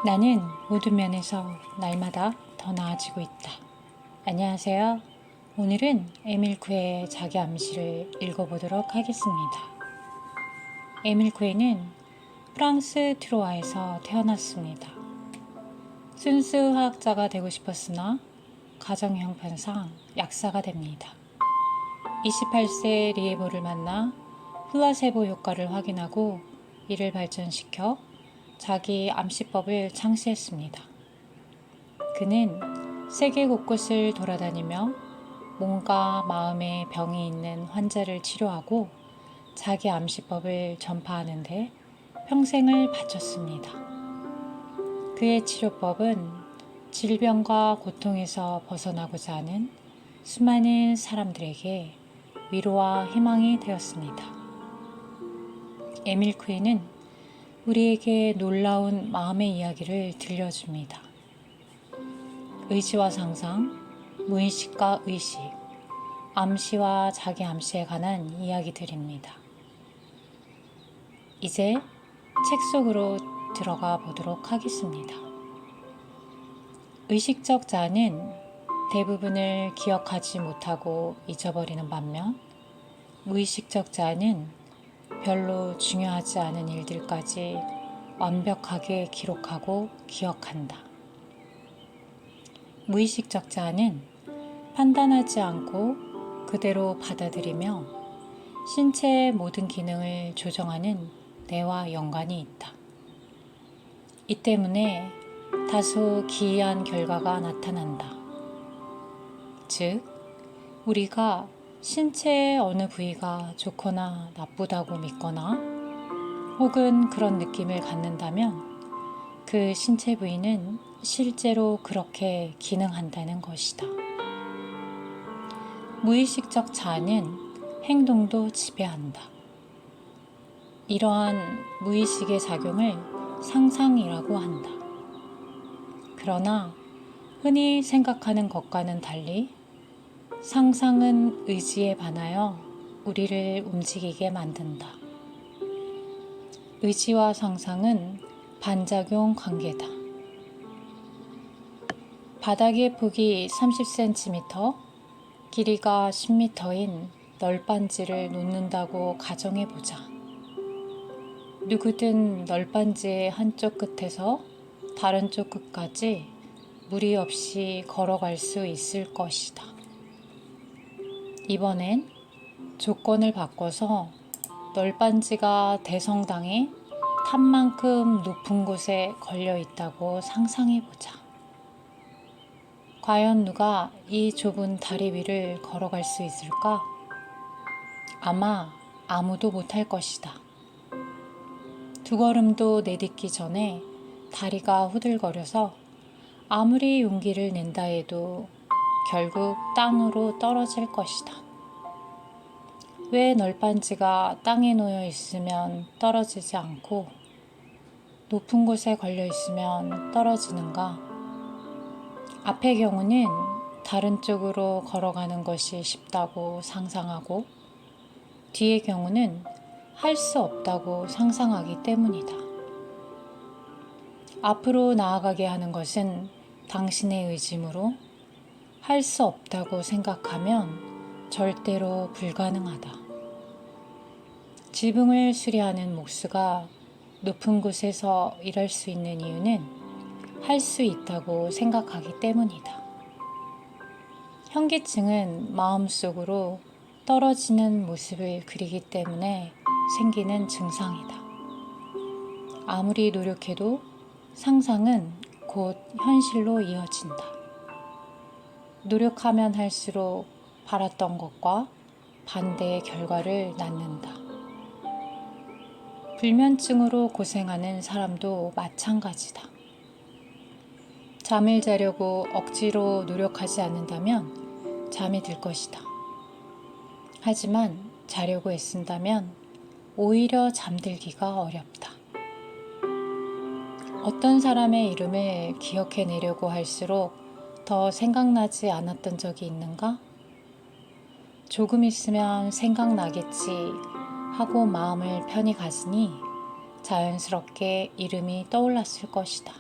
나는 모든 면에서 날마다 더 나아지고 있다. 안녕하세요. 오늘은 에밀 쿠에의 자기 암시를 읽어보도록 하겠습니다. 에밀 쿠에는 프랑스 트로아에서 태어났습니다. 순수화학자가 되고 싶었으나 가정 형편상 약사가 됩니다. 28세 리에보를 만나 플라세보 효과를 확인하고 이를 발전시켜 자기 암시법을 창시했습니다. 그는 세계 곳곳을 돌아다니며 몸과 마음의 병이 있는 환자를 치료하고 자기 암시법을 전파하는 데 평생을 바쳤습니다. 그의 치료법은 질병과 고통에서 벗어나고자 하는 수많은 사람들에게 위로와 희망이 되었습니다. 에밀 쿠에는 우리에게 놀라운 마음의 이야기를 들려줍니다. 의지와 상상, 무의식과 의식, 암시와 자기 암시에 관한 이야기들입니다. 이제 책 속으로 들어가 보도록 하겠습니다. 의식적 자아는 대부분을 기억하지 못하고 잊어버리는 반면 무의식적 자아는 별로 중요하지 않은 일들까지 완벽하게 기록하고 기억한다. 무의식적 자아는 판단하지 않고 그대로 받아들이며 신체의 모든 기능을 조정하는 뇌와 연관이 있다. 이 때문에 다소 기이한 결과가 나타난다. 즉, 우리가 신체의 어느 부위가 좋거나 나쁘다고 믿거나 혹은 그런 느낌을 갖는다면 그 신체 부위는 실제로 그렇게 기능한다는 것이다. 무의식적 자아는 행동도 지배한다. 이러한 무의식의 작용을 상상이라고 한다. 그러나 흔히 생각하는 것과는 달리 상상은 의지에 반하여 우리를 움직이게 만든다. 의지와 상상은 반작용 관계다. 바닥의 폭이 30cm, 길이가 10m인 널빤지를 놓는다고 가정해보자. 누구든 널빤지의 한쪽 끝에서 다른 쪽 끝까지 무리 없이 걸어갈 수 있을 것이다. 이번엔 조건을 바꿔서 널빤지가 대성당에 탑만큼 높은 곳에 걸려 있다고 상상해보자. 과연 누가 이 좁은 다리 위를 걸어갈 수 있을까? 아마 아무도 못할 것이다. 두 걸음도 내딛기 전에 다리가 후들거려서 아무리 용기를 낸다 해도 결국 땅으로 떨어질 것이다. 왜 널빤지가 땅에 놓여 있으면 떨어지지 않고 높은 곳에 걸려 있으면 떨어지는가? 앞의 경우는 다른 쪽으로 걸어가는 것이 쉽다고 상상하고 뒤의 경우는 할 수 없다고 상상하기 때문이다. 앞으로 나아가게 하는 것은 당신의 의지므로 할 수 없다고 생각하면 절대로 불가능하다. 지붕을 수리하는 목수가 높은 곳에서 일할 수 있는 이유는 할 수 있다고 생각하기 때문이다. 현기증은 마음속으로 떨어지는 모습을 그리기 때문에 생기는 증상이다. 아무리 노력해도 상상은 곧 현실로 이어진다. 노력하면 할수록 바랐던 것과 반대의 결과를 낳는다. 불면증으로 고생하는 사람도 마찬가지다. 잠을 자려고 억지로 노력하지 않는다면 잠이 들 것이다. 하지만 자려고 애쓴다면 오히려 잠들기가 어렵다. 어떤 사람의 이름을 기억해내려고 할수록 더 생각나지 않았던 적이 있는가? 조금 있으면 생각나겠지 하고 마음을 편히 가지니 자연스럽게 이름이 떠올랐을 것이다.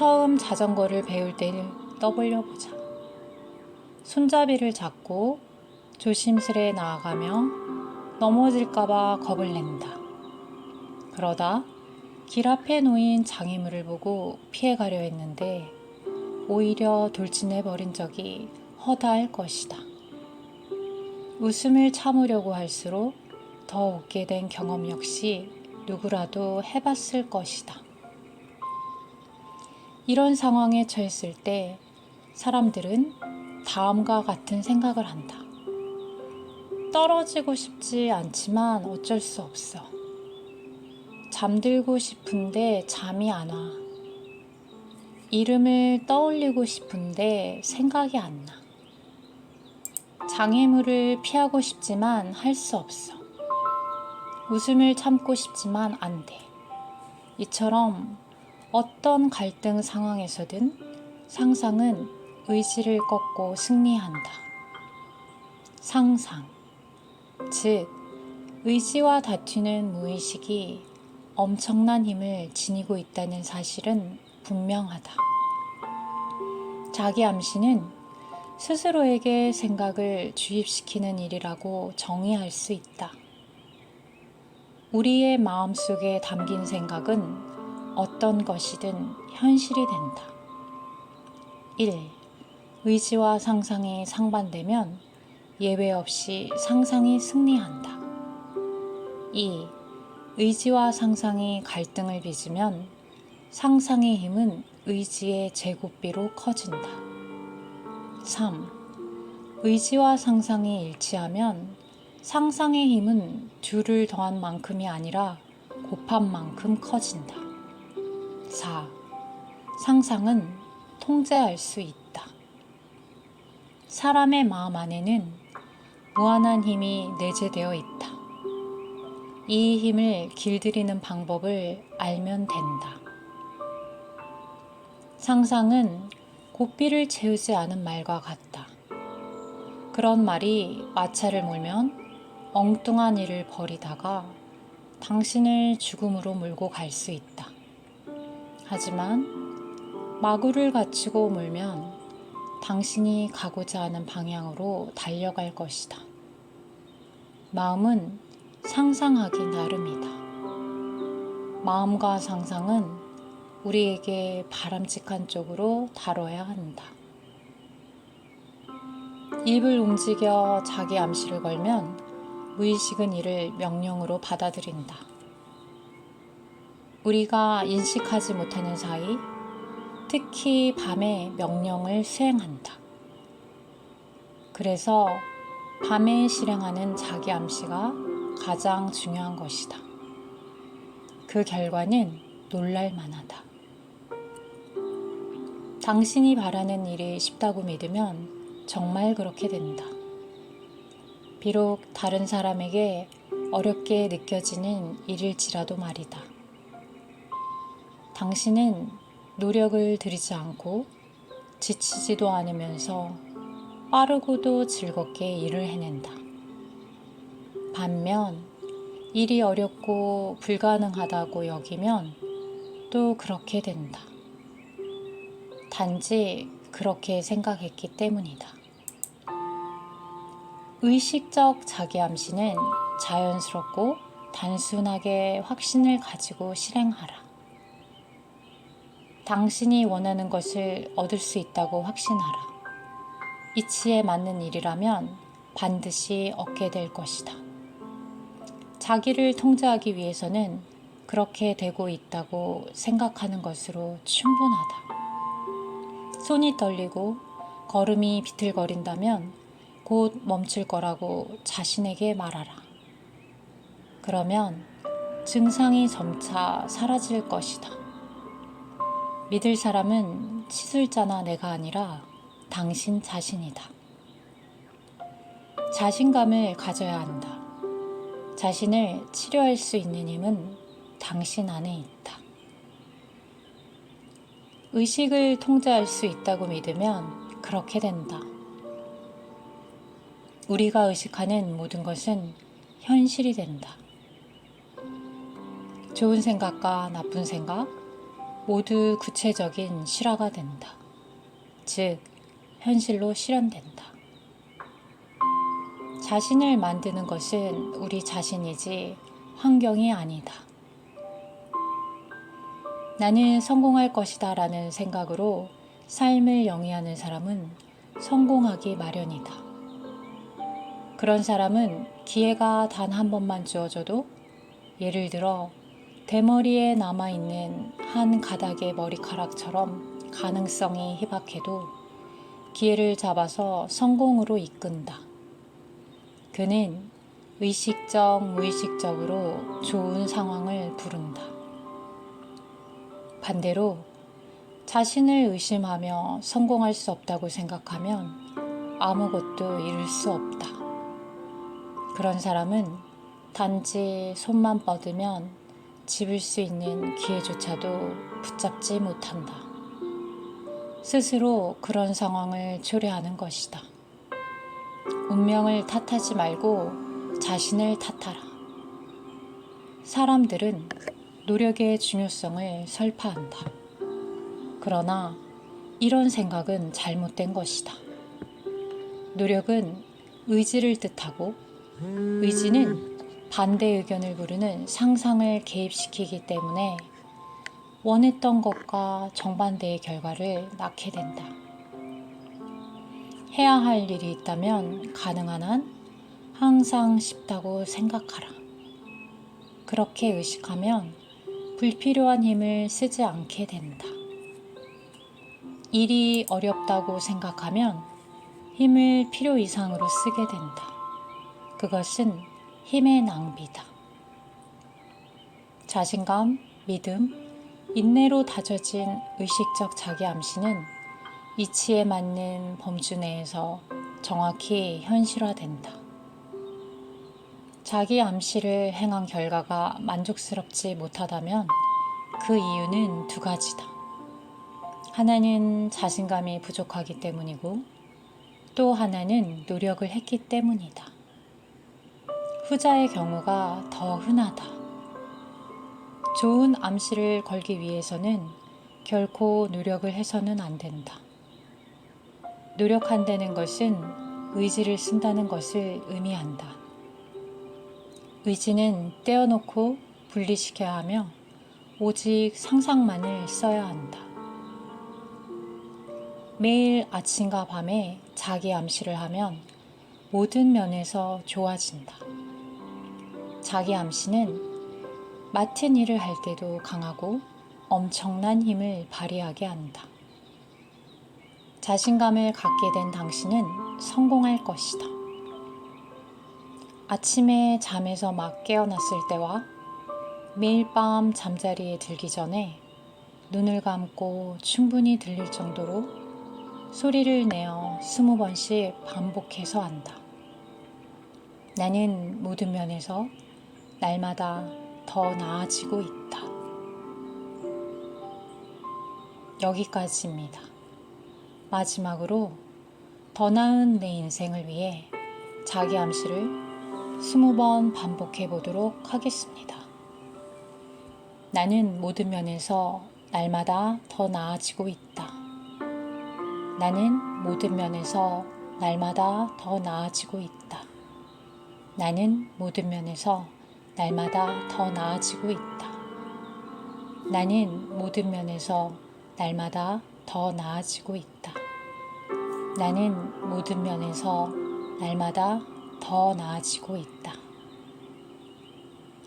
처음 자전거를 배울 때를 떠벌려 보자. 손잡이를 잡고 조심스레 나아가며 넘어질까봐 겁을 낸다. 그러다 길 앞에 놓인 장애물을 보고 피해가려 했는데 오히려 돌진해버린 적이 허다할 것이다. 웃음을 참으려고 할수록 더 웃게 된 경험 역시 누구라도 해봤을 것이다. 이런 상황에 처했을 때 사람들은 다음과 같은 생각을 한다. 떨어지고 싶지 않지만 어쩔 수 없어. 잠들고 싶은데 잠이 안 와. 이름을 떠올리고 싶은데 생각이 안 나. 장애물을 피하고 싶지만 할 수 없어. 웃음을 참고 싶지만 안 돼. 이처럼 어떤 갈등 상황에서든 상상은 의지를 꺾고 승리한다. 상상, 즉 의지와 다투는 무의식이 엄청난 힘을 지니고 있다는 사실은 분명하다. 자기 암시는 스스로에게 생각을 주입시키는 일이라고 정의할 수 있다. 우리의 마음속에 담긴 생각은 어떤 것이든 현실이 된다. 1. 의지와 상상이 상반되면 예외 없이 상상이 승리한다. 2. 의지와 상상이 갈등을 빚으면 상상의 힘은 의지의 제곱비로 커진다. 3. 의지와 상상이 일치하면 상상의 힘은 둘을 더한 만큼이 아니라 곱한 만큼 커진다. 4. 상상은 통제할 수 있다. 사람의 마음 안에는 무한한 힘이 내재되어 있다. 이 힘을 길들이는 방법을 알면 된다. 상상은 고삐를 채우지 않은 말과 같다. 그런 말이 마차를 몰면 엉뚱한 일을 벌이다가 당신을 죽음으로 몰고 갈 수 있다. 하지만 마구를 갖추고 몰면 당신이 가고자 하는 방향으로 달려갈 것이다. 마음은 상상하기 나름이다. 마음과 상상은 우리에게 바람직한 쪽으로 다뤄야 한다. 입을 움직여 자기 암시를 걸면 무의식은 이를 명령으로 받아들인다. 우리가 인식하지 못하는 사이, 특히 밤에 명령을 수행한다. 그래서 밤에 실행하는 자기 암시가 가장 중요한 것이다. 그 결과는 놀랄 만하다. 당신이 바라는 일이 쉽다고 믿으면 정말 그렇게 된다. 비록 다른 사람에게 어렵게 느껴지는 일일지라도 말이다. 당신은 노력을 들이지 않고 지치지도 않으면서 빠르고도 즐겁게 일을 해낸다. 반면 일이 어렵고 불가능하다고 여기면 또 그렇게 된다. 단지 그렇게 생각했기 때문이다. 의식적 자기 암시는 자연스럽고 단순하게 확신을 가지고 실행하라. 당신이 원하는 것을 얻을 수 있다고 확신하라. 이치에 맞는 일이라면 반드시 얻게 될 것이다. 자기를 통제하기 위해서는 그렇게 되고 있다고 생각하는 것으로 충분하다. 손이 떨리고 걸음이 비틀거린다면 곧 멈출 거라고 자신에게 말하라. 그러면 증상이 점차 사라질 것이다. 믿을 사람은 치술자나 내가 아니라 당신 자신이다. 자신감을 가져야 한다. 자신을 치료할 수 있는 힘은 당신 안에 있다. 의식을 통제할 수 있다고 믿으면 그렇게 된다. 우리가 의식하는 모든 것은 현실이 된다. 좋은 생각과 나쁜 생각, 모두 구체적인 실화가 된다. 즉, 현실로 실현된다. 자신을 만드는 것은 우리 자신이지 환경이 아니다. 나는 성공할 것이다 라는 생각으로 삶을 영위하는 사람은 성공하기 마련이다. 그런 사람은 기회가 단 한 번만 주어져도, 예를 들어 대머리에 남아있는 한 가닥의 머리카락처럼 가능성이 희박해도 기회를 잡아서 성공으로 이끈다. 그는 의식적, 무의식적으로 좋은 상황을 부른다. 반대로 자신을 의심하며 성공할 수 없다고 생각하면 아무것도 이룰 수 없다. 그런 사람은 단지 손만 뻗으면 집을 수 있는 기회조차도 붙잡지 못한다. 스스로 그런 상황을 초래하는 것이다. 운명을 탓하지 말고 자신을 탓하라. 사람들은 노력의 중요성을 설파한다. 그러나 이런 생각은 잘못된 것이다. 노력은 의지를 뜻하고, 의지는 반대 의견을 부르는 상상을 개입시키기 때문에 원했던 것과 정반대의 결과를 낳게 된다. 해야 할 일이 있다면 가능한 한 항상 쉽다고 생각하라. 그렇게 의식하면 불필요한 힘을 쓰지 않게 된다. 일이 어렵다고 생각하면 힘을 필요 이상으로 쓰게 된다. 그것은 힘의 낭비다. 자신감, 믿음, 인내로 다져진 의식적 자기 암시는 이치에 맞는 범주 내에서 정확히 현실화된다. 자기 암시를 행한 결과가 만족스럽지 못하다면 그 이유는 두 가지다. 하나는 자신감이 부족하기 때문이고, 또 하나는 노력을 했기 때문이다. 후자의 경우가 더 흔하다. 좋은 암시를 걸기 위해서는 결코 노력을 해서는 안 된다. 노력한다는 것은 의지를 쓴다는 것을 의미한다. 의지는 떼어놓고 분리시켜야 하며 오직 상상만을 써야 한다. 매일 아침과 밤에 자기 암시를 하면 모든 면에서 좋아진다. 자기 암시는 맡은 일을 할 때도 강하고 엄청난 힘을 발휘하게 한다. 자신감을 갖게 된 당신은 성공할 것이다. 아침에 잠에서 막 깨어났을 때와 매일 밤 잠자리에 들기 전에 눈을 감고 충분히 들릴 정도로 소리를 내어 20번씩 반복해서 한다. 나는 모든 면에서 날마다 더 나아지고 있다. 여기까지입니다. 마지막으로 더 나은 내 인생을 위해 자기 암시를 20번 반복해 보도록 하겠습니다. 나는 모든 면에서 날마다 더 나아지고 있다. 나는 모든 면에서 날마다 더 나아지고 있다. 나는 모든 면에서 날마다 더 나아지고 있다. 나는 모든 면에서 날마다 더 나아지고 있다. 나는 모든 면에서 날마다 더 나아지고 있다.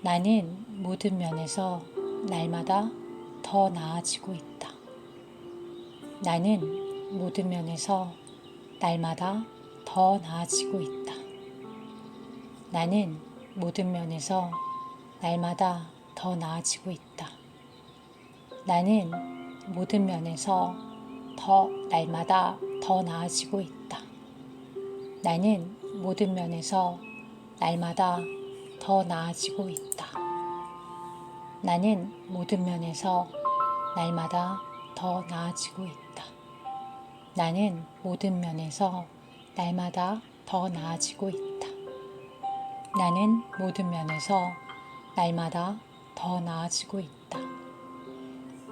나는 모든 면에서 날마다 더 나아지고 있다. 나는 모든 면에서 날마다 더 나아지고 있다. 나는 모든 면에서 날마다 더 나아지고 있다. 나는 모든 면에서 날마다 더 나아지고 있다. 나는 모든 면에서 날마다 더 나아지고 있다. 나는 모든 면에서 날마다 더 나아지고 있다. 나는 모든 면에서 날마다 더 나아지고 있다. 나는 모든 면에서 날마다 더 나아지고 있다.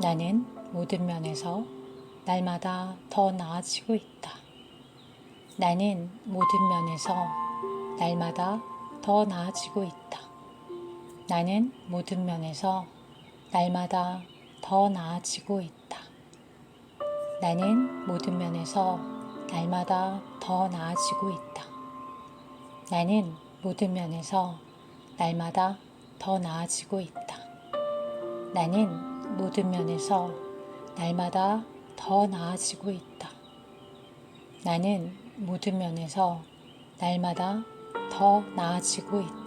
나는 모든 면에서 날마다 더 나아지고 있다. 나는 모든 면에서 날마다 더 나아지고 있다. 나는 모든 면에서 날마다 더 나아지고 있다. 나는 모든 면에서 날마다 더 나아지고 있다. 나는 모든 면에서 날마다 더 나아지고 있다. 나는 모든 면에서 날마다 더 나아지고 있다. 나는 모든 면에서 날마다 더 나아지고 있다.